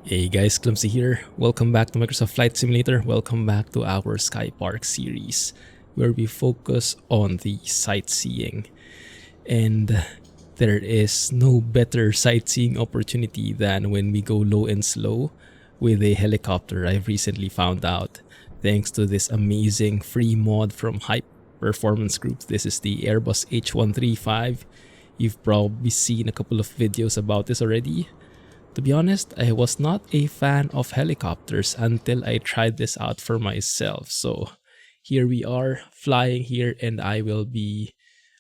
Hey guys, Clumsy here. Welcome back to Microsoft Flight Simulator. Welcome back to our Skypark series, where we focus on the sightseeing. And there is no better sightseeing opportunity than when we go low and slow with a helicopter, I've recently found out, thanks to this amazing free mod from Hype Performance Group. This is the Airbus H135. You've probably seen a couple of videos about this already. To be honest, I was not a fan of helicopters until I tried this out for myself. So here we are flying here, and I will be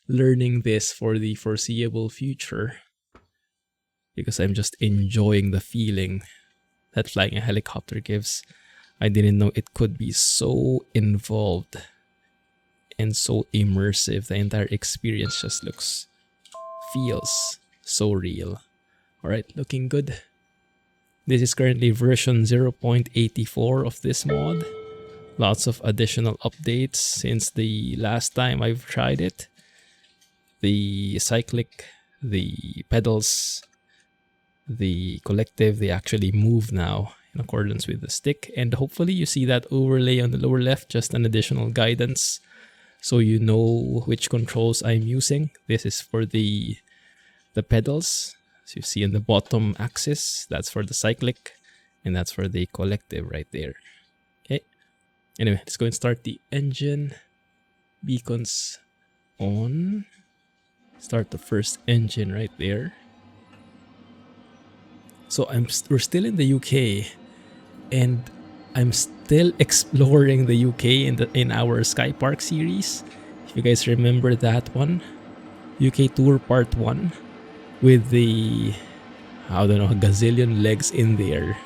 learning this for the foreseeable future because I'm just enjoying the feeling that flying a helicopter gives. I didn't know it could be so involved and so immersive. The entire experience just feels so real. Alright, looking good. This is currently version 0.84 of this mod. Lots of additional updates since the last time I've tried it. The cyclic, the pedals, the collective, they actually move now in accordance with the stick. And hopefully you see that overlay on the lower left, just an additional guidance so you know which controls I'm using. This is for the pedals. So you see in the bottom axis, that's for the cyclic, and that's for the collective right there. Okay. Anyway, let's go and start the engine. Beacons on. Start the first engine right there. So we're still in the UK, and I'm still exploring the UK in our Skypark series. If you guys remember that one, UK Tour Part 1. With the, I don't know, a gazillion legs in there.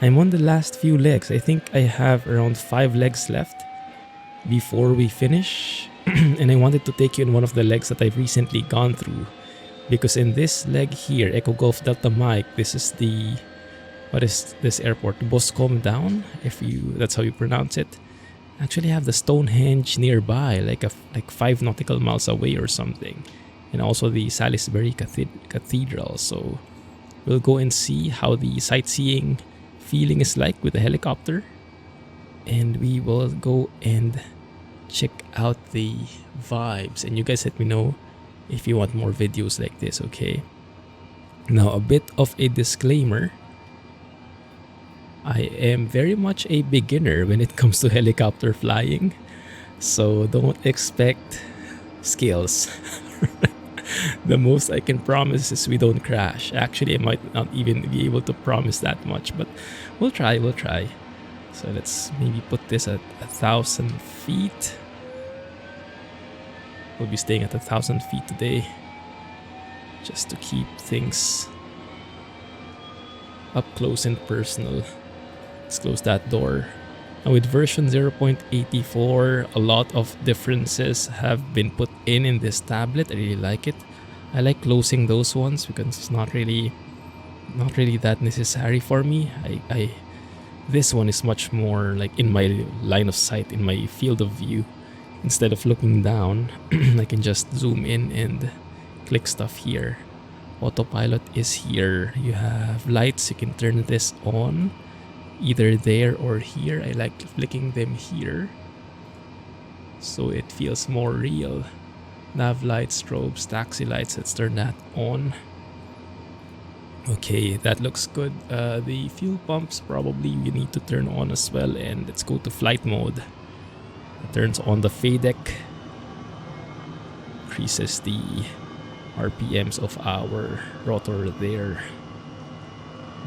I'm on the last few legs. I think I have around 5 legs left before we finish. And I wanted to take you in one of the legs that I've recently gone through. Because in this leg here, Echo Golf Delta Mike, this is the, what is this airport? Boscombe Down, that's how you pronounce it. Actually have the Stonehenge nearby, like 5 nautical miles away or something. And also the Salisbury Cathedral. So we'll go and see how the sightseeing feeling is like with the helicopter. And we will go and check out the vibes. And you guys let me know if you want more videos like this, okay? Now, a bit of a disclaimer. I am very much a beginner when it comes to helicopter flying. So don't expect skills. The most I can promise is we don't crash. Actually, I might not even be able to promise that much, but we'll try. So let's maybe put this at 1,000 feet. We'll be staying at 1,000 feet today, just to keep things up close and personal. Let's close that door. Now with version 0.84, a lot of differences have been put in this tablet. I really like it. I like closing those ones because it's not really that necessary for me. This one is much more like in my line of sight, in my field of view. Instead of looking down, I can just zoom in and click stuff here. Autopilot is here. You have lights, you can turn this on. Either there or here. I like flicking them here so it feels more real. Nav lights, strobes, taxi lights, let's turn that on. Okay, that looks good. The fuel pumps probably you need to turn on as well, and let's go to flight mode. It turns on the FADEC, increases the RPMs of our rotor there.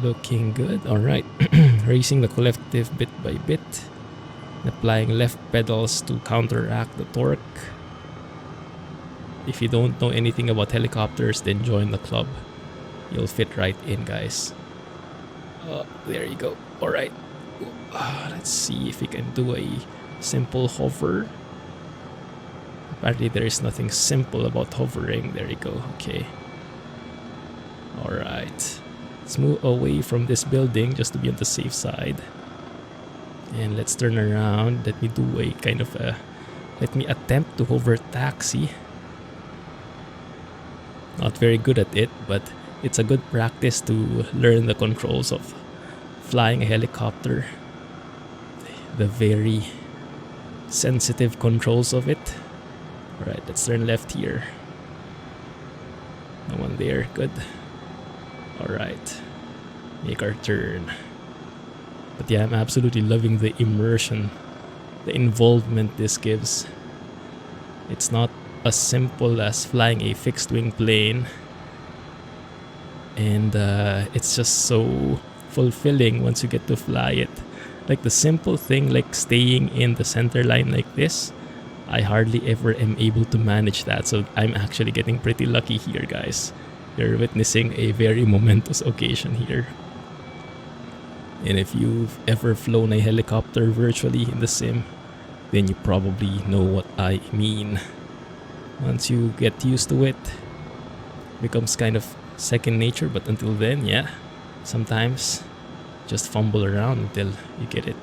Looking good. Alright. Raising the collective bit by bit. Applying left pedals to counteract the torque. If you don't know anything about helicopters, then join the club. You'll fit right in, guys. There you go. Alright. Let's see if we can do a simple hover. Apparently there is nothing simple about hovering. There you go. Okay. Alright. Let's move away from this building just to be on the safe side. And let's turn around. Let me do a kind of let me attempt to hover taxi. Not very good at it, but it's a good practice to learn the controls of flying a helicopter, the very sensitive controls of it. Alright, let's turn left here. No one there, good. Alright, make our turn. But yeah, I'm absolutely loving the immersion, the involvement this gives. It's not as simple as flying a fixed wing plane, and it's just so fulfilling once you get to fly it. Like the simple thing like staying in the center line like this, I hardly ever am able to manage that, so I'm actually getting pretty lucky here, guys. You're witnessing a very momentous occasion here. And if you've ever flown a helicopter virtually in the sim, then you probably know what I mean. Once you get used to it, it becomes kind of second nature, but until then, yeah, sometimes just fumble around until you get it.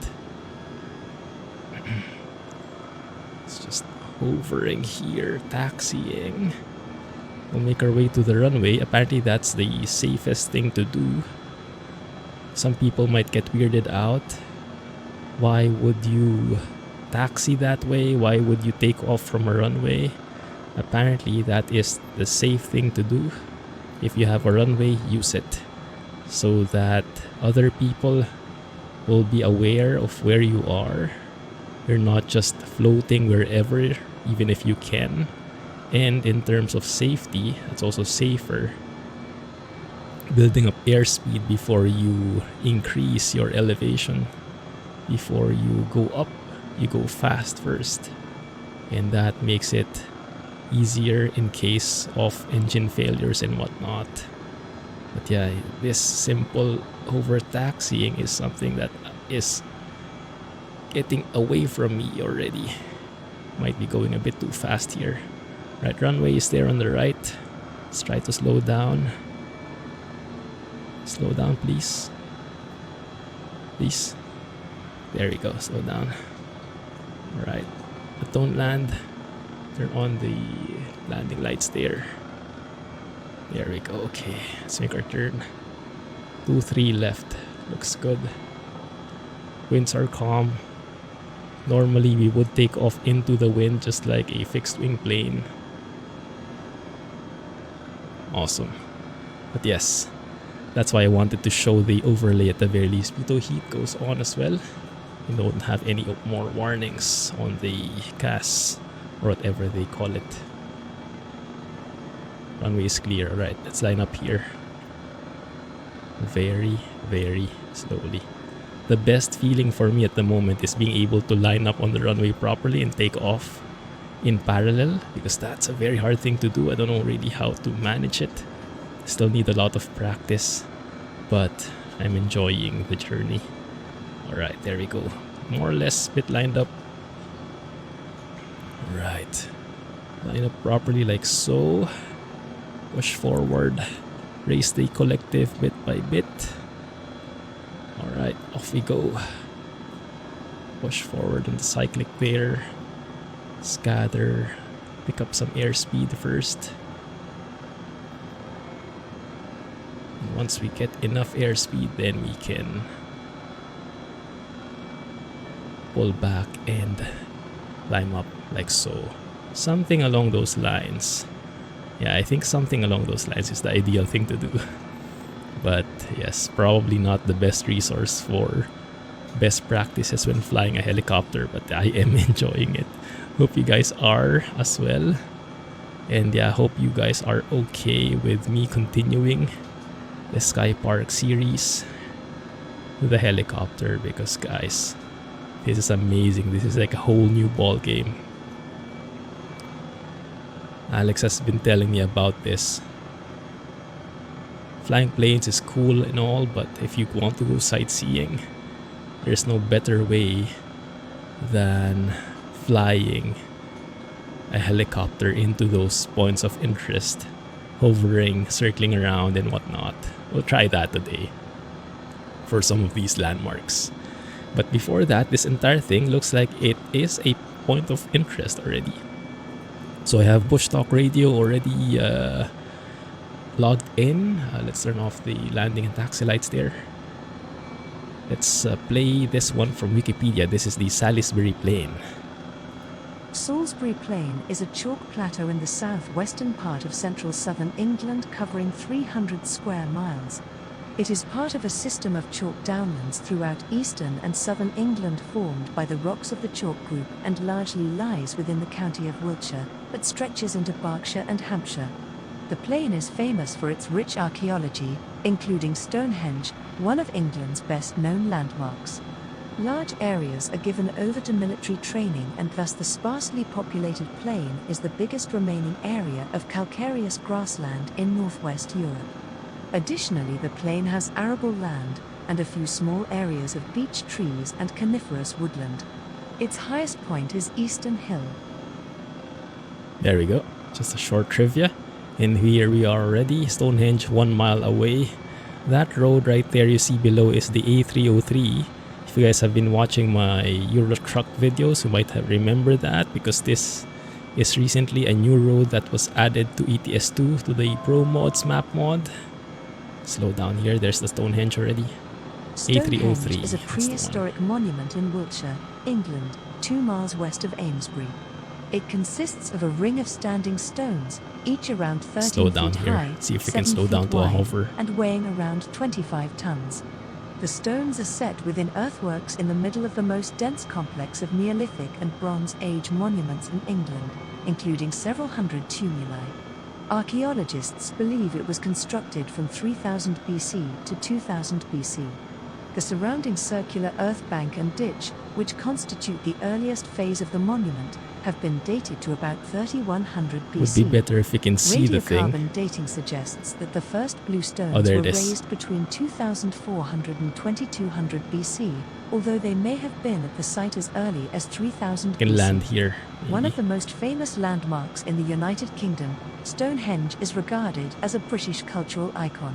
It's just hovering here, taxiing. We'll make our way to the runway. Apparently that's the safest thing to do. Some people might get weirded out. Why would you taxi that way? Why would you take off from a runway? Apparently that is the safe thing to do. If you have a runway, use it, so that other people will be aware of where you are. You're not just floating wherever, even if you can. And in terms of safety, it's also safer building up airspeed before you increase your elevation. Before you go up, you go fast first, and that makes it easier in case of engine failures and whatnot. But yeah, this simple over taxiing is something that is getting away from me already. Might be going a bit too fast here. Right, runway is there on the right. Let's try to slow down. Slow down, please. Please. There we go, slow down. Alright, but don't land. Turn on the landing lights there. There we go, okay. Let's make our turn. 2-3 left. Looks good. Winds are calm. Normally we would take off into the wind just like a fixed wing plane. Awesome. But yes, that's why I wanted to show the overlay at the very least. Pitot heat goes on as well. You don't have any more warnings on the CAS or whatever they call it. Runway is clear. Alright, let's line up here. Very, very slowly. The best feeling for me at the moment is being able to line up on the runway properly and take off in parallel, because that's a very hard thing to do. I don't know really how to manage it. Still need a lot of practice, but I'm enjoying the journey. Alright, there we go. More or less bit lined up. Right. Line up properly like so. Push forward. Raise the collective bit by bit. Alright, off we go. Push forward in the cyclic there. Scatter. Pick up some airspeed first. And once we get enough airspeed, then we can pull back and climb up like so. Something along those lines. Yeah, I think something along those lines is the ideal thing to do. But yes, probably not the best resource for best practices when flying a helicopter, but I am enjoying it. Hope you guys are as well. And yeah, hope you guys are okay with me continuing the Skypark series with the helicopter, because guys, this is amazing. This is like a whole new ball game. Alex has been telling me about this. Flying planes is cool and all, but if you want to go sightseeing, there's no better way than flying a helicopter into those points of interest, hovering, circling around and whatnot. We'll try that today for some of these landmarks. But before that, this entire thing looks like it is a point of interest already. So I have Bush Talk Radio already logged in. Let's turn off the landing and taxi lights there. Let's play this one from Wikipedia. This is the Salisbury Plain. Salisbury Plain is a chalk plateau in the southwestern part of central southern England covering 300 square miles. It is part of a system of chalk downlands throughout eastern and southern England formed by the rocks of the chalk group and largely lies within the county of Wiltshire, but stretches into Berkshire and Hampshire. The plain is famous for its rich archaeology, including Stonehenge, one of England's best-known landmarks. Large areas are given over to military training, and thus the sparsely populated plain is the biggest remaining area of calcareous grassland in northwest Europe. Additionally, the plain has arable land and a few small areas of beech trees and coniferous woodland. Its highest point is Eastern Hill. There we go. Just a short trivia. And here we are already, Stonehenge 1 mile away. That road right there you see below is the A303. If you guys have been watching my Euro Truck videos, you might have remembered that, because this is recently a new road that was added to ETS2 to the Pro Mods map mod. Slow down here, there's the Stonehenge already. Stonehenge is a prehistoric monument in Wiltshire, England, 2 miles west of Amesbury. It consists of a ring of standing stones, each around 13 feet high, see if we can slow down to a hover, and weighing around 25 tons. The stones are set within earthworks in the middle of the most dense complex of Neolithic and Bronze Age monuments in England, including several hundred tumuli. Archaeologists believe it was constructed from 3000 BC to 2000 BC. The surrounding circular earth bank and ditch, which constitute the earliest phase of the monument, have been dated to about 3100 BC. Would be better if you can see the thing. Radiocarbon dating suggests that the first blue stones were raised between 2400 and 2200 BC, although they may have been at the site as early as 3000 BC. Can land here. Maybe. One of the most famous landmarks in the United Kingdom, Stonehenge is regarded as a British cultural icon.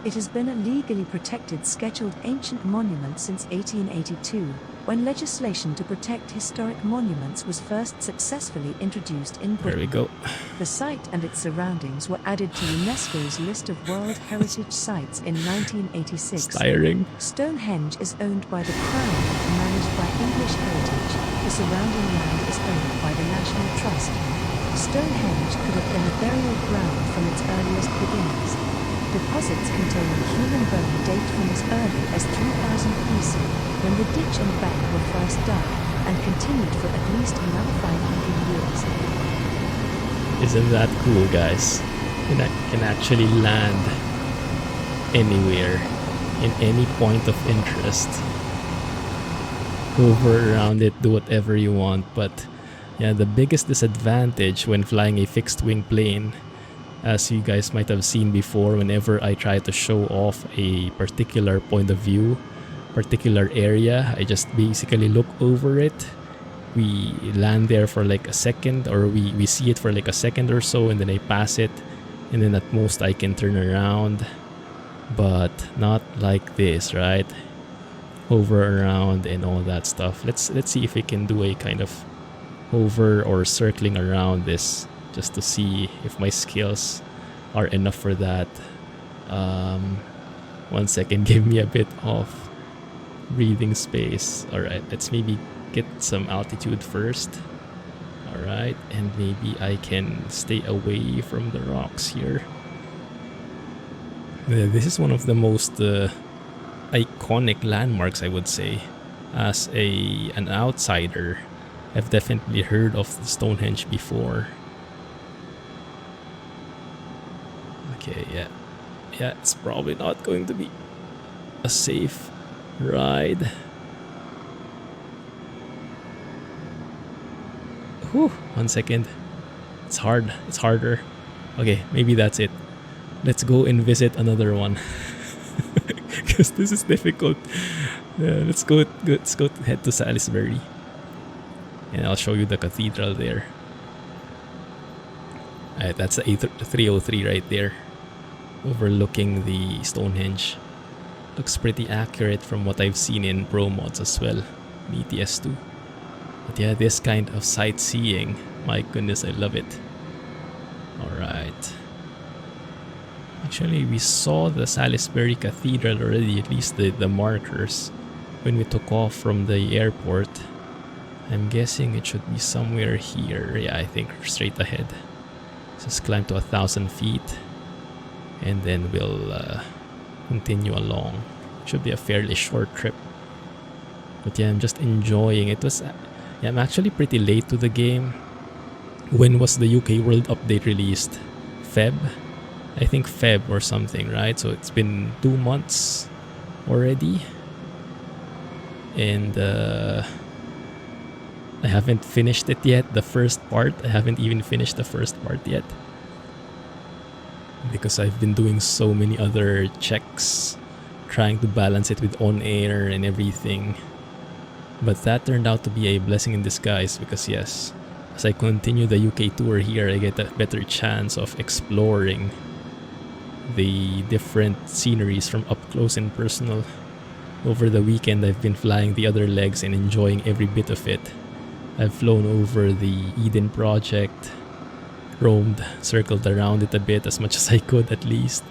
It has been a legally protected scheduled ancient monument since 1882, when legislation to protect historic monuments was first successfely introduced in Britain. There we go. The site and its surroundings were added to UNESCO's list of World Heritage Sites in 1986. Tiring. Stonehenge is owned by the Crown and managed by English Heritage. The surrounding land is owned by the National Trust. Stonehenge could have been a burial ground from its earliest beginnings. Deposits containing human bone date from as early as 3000 BC, when the ditch and bank were first dug, and continued for at least another 500 years. Isn't that cool, guys? You can actually land anywhere, in any point of interest. Hover around it, do whatever you want, but yeah, the biggest disadvantage when flying a fixed-wing plane, as you guys might have seen before, whenever I try to show off a particular point of view, particular area, I just basically look over it. We land there for like a second, or we see it for like a second or so, and then I pass it, and then at most I can turn around. But not like this, right? Hover around and all that stuff. Let's see if we can do a kind of hover or circling around this, just to see if my skills are enough for that. 1 second, give me a bit of breathing space. Alright, let's maybe get some altitude first. Alright, and maybe I can stay away from the rocks here. This is one of the most iconic landmarks, I would say. As an outsider, I've definitely heard of Stonehenge before. Okay, yeah, it's probably not going to be a safe ride. Whew, 1 second. It's harder. Okay, maybe that's it. Let's go and visit another one. Because this is difficult. Yeah, let's go head to Salisbury. And I'll show you the cathedral there. Alright, that's the A303 right there, overlooking the Stonehenge. Looks pretty accurate from what I've seen in Pro Mods as well, in ETS2. But yeah, this kind of sightseeing, my goodness, I love it. Alright. Actually, we saw the Salisbury Cathedral already, at least the markers. when we took off from the airport. I'm guessing it should be somewhere here. Yeah, I think straight ahead. Just climb to 1,000 feet and then we'll continue along. Should be a fairly short trip. But yeah, I'm just enjoying it. Yeah, I'm actually pretty late to the game. When was the UK World Update released? Feb? I think Feb or something, right? So it's been 2 months already. And I haven't finished it yet, the first part. I haven't even finished the first part yet. Because I've been doing so many other checks, trying to balance it with on-air and everything. But that turned out to be a blessing in disguise because yes, as I continue the UK tour here, I get a better chance of exploring the different sceneries from up close and personal. Over the weekend, I've been flying the other legs and enjoying every bit of it. I've flown over the Eden Project, roamed, circled around it a bit as much as I could at least.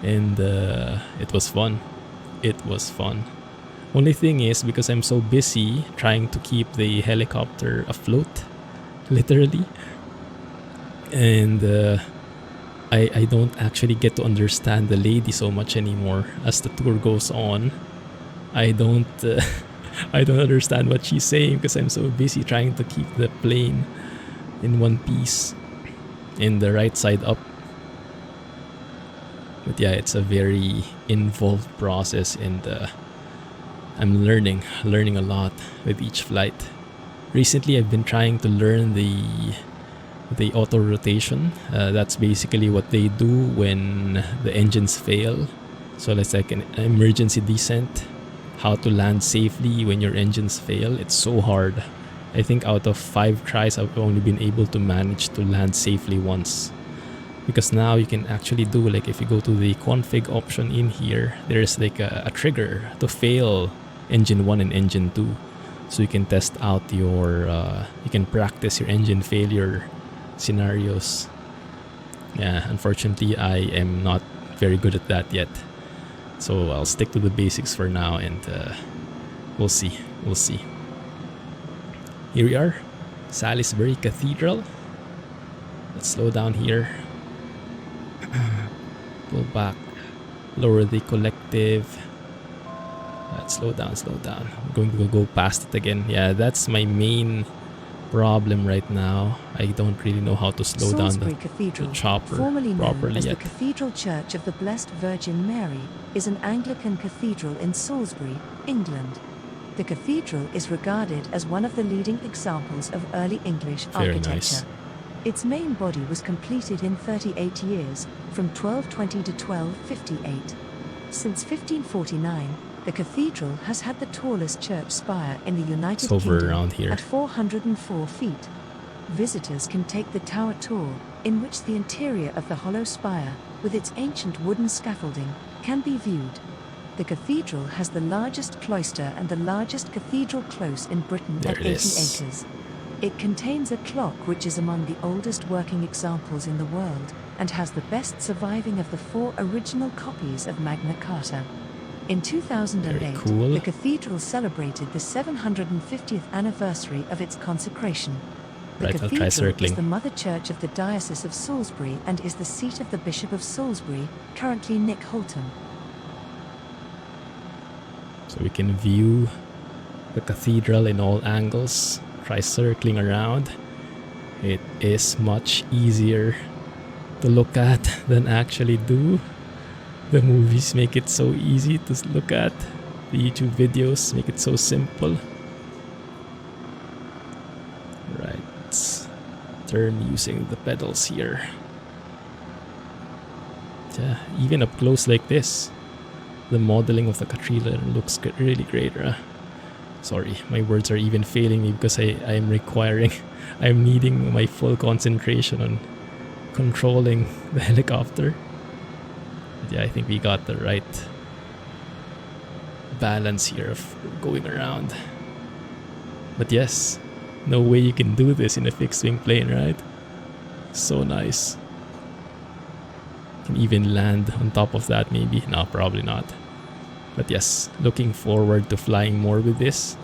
And it was fun. It was fun. Only thing is, because I'm so busy trying to keep the helicopter afloat, literally, and I don't actually get to understand the lady so much anymore as the tour goes on. I don't understand what she's saying because I'm so busy trying to keep the plane in one piece, in the right side up. But yeah, it's a very involved process, and I'm learning a lot with each flight. Recently, I've been trying to learn the auto rotation. That's basically what they do when the engines fail. So it's like an emergency descent. How to land safely when your engines fail. It's so hard. I think out of 5 tries, I've only been able to manage to land safely once. Because now you can actually do, like, if you go to the config option in here, there's like a trigger to fail engine 1 and engine 2. So you can test out your, you can practice your engine failure scenarios. Yeah, unfortunately, I am not very good at that yet. So I'll stick to the basics for now, and we'll see. We'll see. Here we are, Salisbury Cathedral. Let's slow down here. Pull back. Lower the collective. Let's slow down, slow down. I'm going to go past it again. Yeah, that's my main problem right now. I don't really know how to slow Salisbury down Cathedral, the chopper formerly known properly as yet. the Cathedral Church of the Blessed Virgin Mary, is an Anglican cathedral in Salisbury, England. The cathedral is regarded as one of the leading examples of early English Very architecture. nice. Its main body was completed in 38 years, from 1220 to 1258. Since 1549, the cathedral has had the tallest church spire in the United It's over Kingdom around here. at 404 feet. Visitors can take the tower tour, in which the interior of the hollow spire, with its ancient wooden scaffolding, can be viewed. The cathedral has the largest cloister and the largest cathedral close in Britain There at it 80 is. acres. It contains a clock which is among the oldest working examples in the world, and has the best surviving of the 4 original copies of Magna Carta. In 2008, Very cool. the cathedral celebrated the 750th anniversary of its consecration. The Right, I'll try cathedral is circling. the mother church of the Diocese of Salisbury and is the seat of the Bishop of Salisbury, currently Nick Holton. So we can view the cathedral in all angles. Try circling around. It is much easier to look at than actually do. The movies make it so easy to look at. The YouTube videos make it so simple. Right, let's turn using the pedals here. Yeah, even up close like this, the modeling of the cathedral looks really great. Sorry, my words are even failing me because I'm needing my full concentration on controlling the helicopter. But yeah, I think we got the right balance here of going around. But yes, no way you can do this in a fixed wing plane, right? So nice. Can even land on top of that maybe. No, probably not. But yes, looking forward to flying more with this.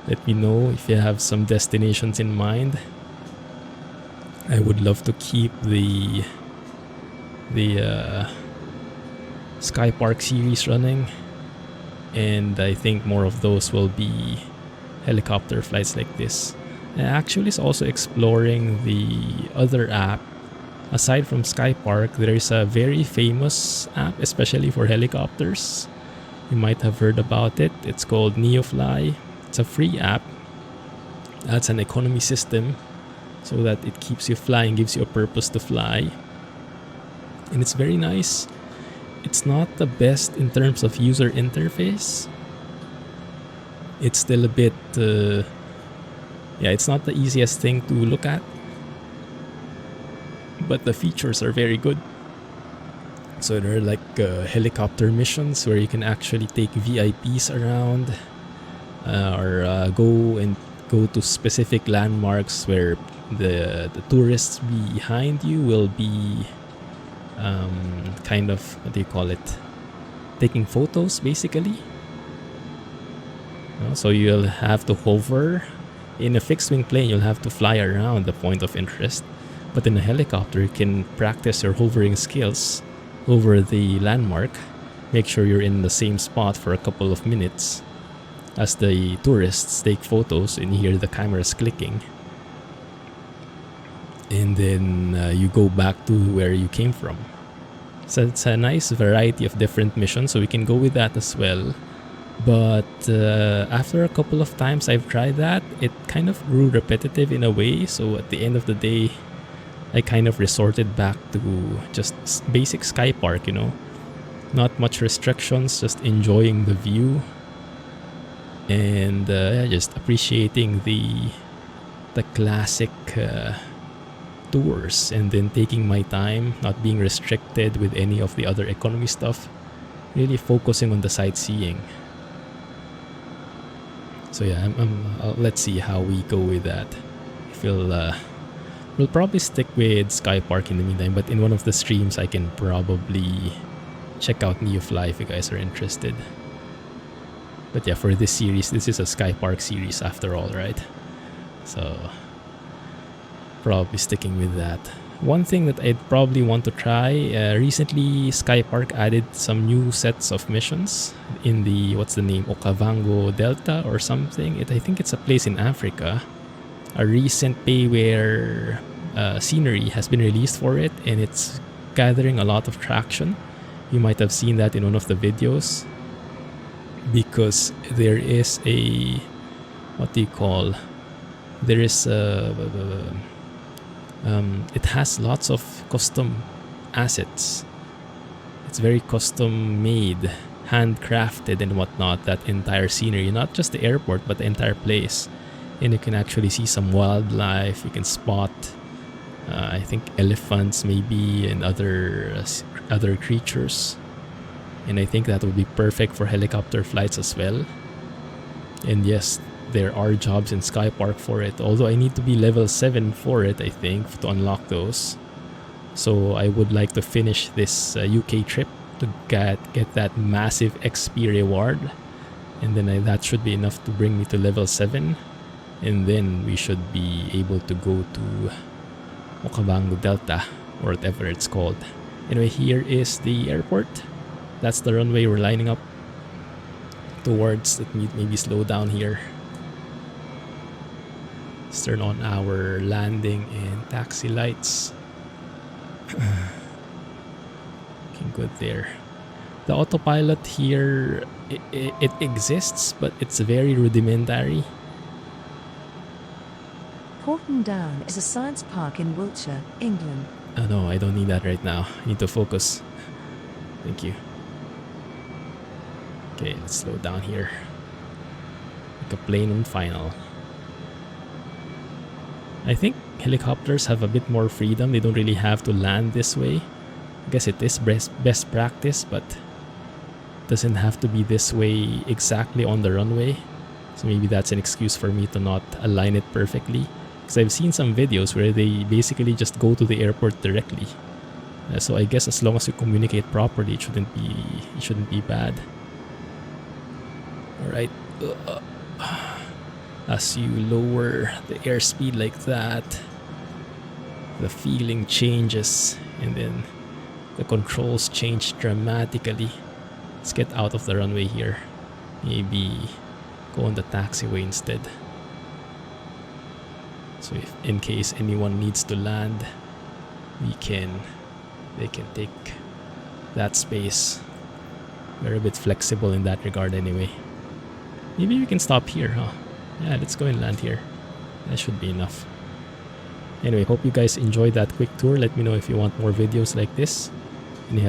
Let me know if you have some destinations in mind. I would love to keep the Skypark series running, and I think more of those will be helicopter flights like this. And actually, it's also exploring the other app. Aside from Skypark, there is a very famous app, especially for helicopters. You might have heard about it. It's called Neofly. It's a free app. That's an economy system so that it keeps you flying, gives you a purpose to fly. And it's very nice. It's not the best in terms of user interface. It's still a bit, it's not the easiest thing to look at. But the features are very good. So there are like helicopter missions where you can actually take VIPs around or go to specific landmarks where the tourists behind you will be kind of, what do you call it, taking photos basically. So you'll have to hover. In a fixed wing plane, you'll have to fly around the point of interest. But in a helicopter, you can practice your hovering skills over the landmark. Make sure you're in the same spot for a couple of minutes as the tourists take photos and you hear the cameras clicking. And then you go back to where you came from. So it's a nice variety of different missions, so we can go with that as well. But after a couple of times I've tried that, it kind of grew repetitive in a way. So at the end of the day, I kind of resorted back to just basic Skypark, you know. Not much restrictions, just enjoying the view. And just appreciating the classic tours, and then taking my time, not being restricted with any of the other economy stuff. Really focusing on the sightseeing. So yeah, let's see how we go with that. I feel we'll probably stick with Skypark in the meantime, but in one of the streams I can probably check out Neofly if you guys are interested. But yeah, for this series, this is a Skypark series after all, right? So probably sticking with that. One thing that I'd probably want to try, recently Skypark added some new sets of missions in the, what's the name, Okavango Delta or something. I think it's a place in Africa. A recent payware scenery has been released for it, and it's gathering a lot of traction. You might have seen that in one of the videos, because there is a, what do you call, there is a, it has lots of custom assets. It's very custom made, handcrafted and whatnot, that entire scenery, not just the airport but the entire place. And you can actually see some wildlife. You can spot I think elephants maybe, and other creatures. And I think that would be perfect for helicopter flights as well. And yes, there are jobs in Skypark for it, although I need to be level 7 for it, I think, to unlock those. So I would like to finish this UK trip to get that massive XP reward, and then that should be enough to bring me to level 7, and then we should be able to go to Okavango Delta, or whatever it's called. Anyway, here is the airport. That's the runway we're lining up towards. Let me maybe slow down here. Let's turn on our landing and taxi lights. Looking good there. The autopilot here, it exists, but it's very rudimentary. Porton Down is a science park in Wiltshire, England. Oh no, I don't need that right now. I need to focus. Thank you. Okay, let's slow down here. Like a plane on final. I think helicopters have a bit more freedom. They don't really have to land this way. I guess it is best practice, but it doesn't have to be this way exactly on the runway. So maybe that's an excuse for me to not align it perfectly. Because I've seen some videos where they basically just go to the airport directly. So I guess as long as you communicate properly, it shouldn't be bad. Alright. As you lower the airspeed like that, the feeling changes and then the controls change dramatically. Let's get out of the runway here. Maybe go on the taxiway instead. So if in case anyone needs to land, they can take that space. We're a bit flexible in that regard anyway. Maybe we can stop here, huh? Yeah, let's go and land here. That should be enough. Anyway, hope you guys enjoyed that quick tour. Let me know if you want more videos like this. And if you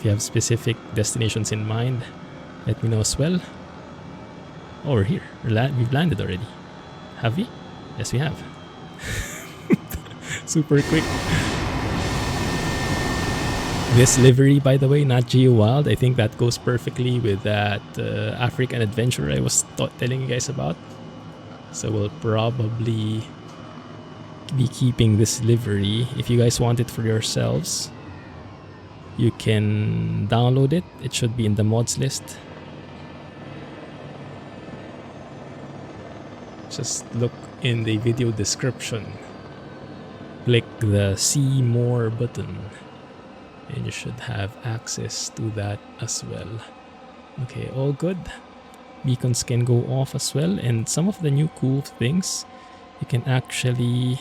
have specific destinations in mind, let me know as well. Oh, we're here. We've landed already. Have we? Yes, we have. Super quick. This livery, by the way, not Geo Wild. I think that goes perfectly with that African adventure I was telling you guys about. So we'll probably be keeping this livery. If you guys want it for yourselves, you can download it. It should be in the mods list. Just look in the video description. Click the see more button and you should have access to that as well. Okay, all good. Beacons can go off as well, and some of the new cool things, you can actually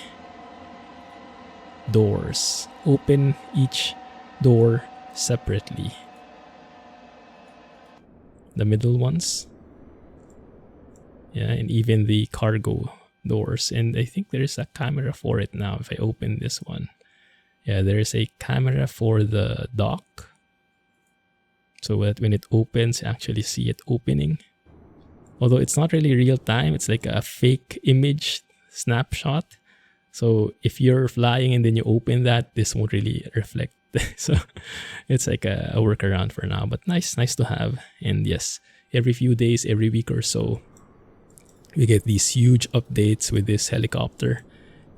open each door separately. The middle ones. Yeah, and even the cargo doors. And I think there is a camera for it now if I open this one. Yeah, there is a camera for the dock. So that when it opens, you actually see it opening. Although it's not really real time, it's like a fake image snapshot. So if you're flying and then you open that, this won't really reflect. So it's like a workaround for now, but nice to have. And yes, every few days, every week or so, we get these huge updates with this helicopter.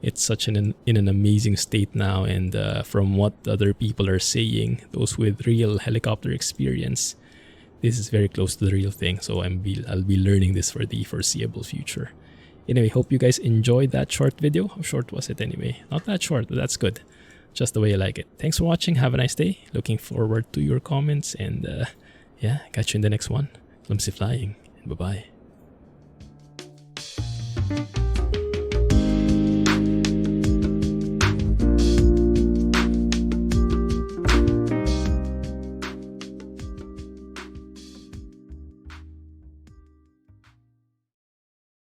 It's such in an amazing state now, and from what other people are saying, those with real helicopter experience, this is very close to the real thing. So I'll be learning this for the foreseeable future. Anyway, hope you guys enjoyed that short video. How short was it anyway? Not that short, but that's good. Just the way I like it. Thanks for watching. Have a nice day. Looking forward to your comments, and yeah, catch you in the next one. Clumsy flying, and bye-bye.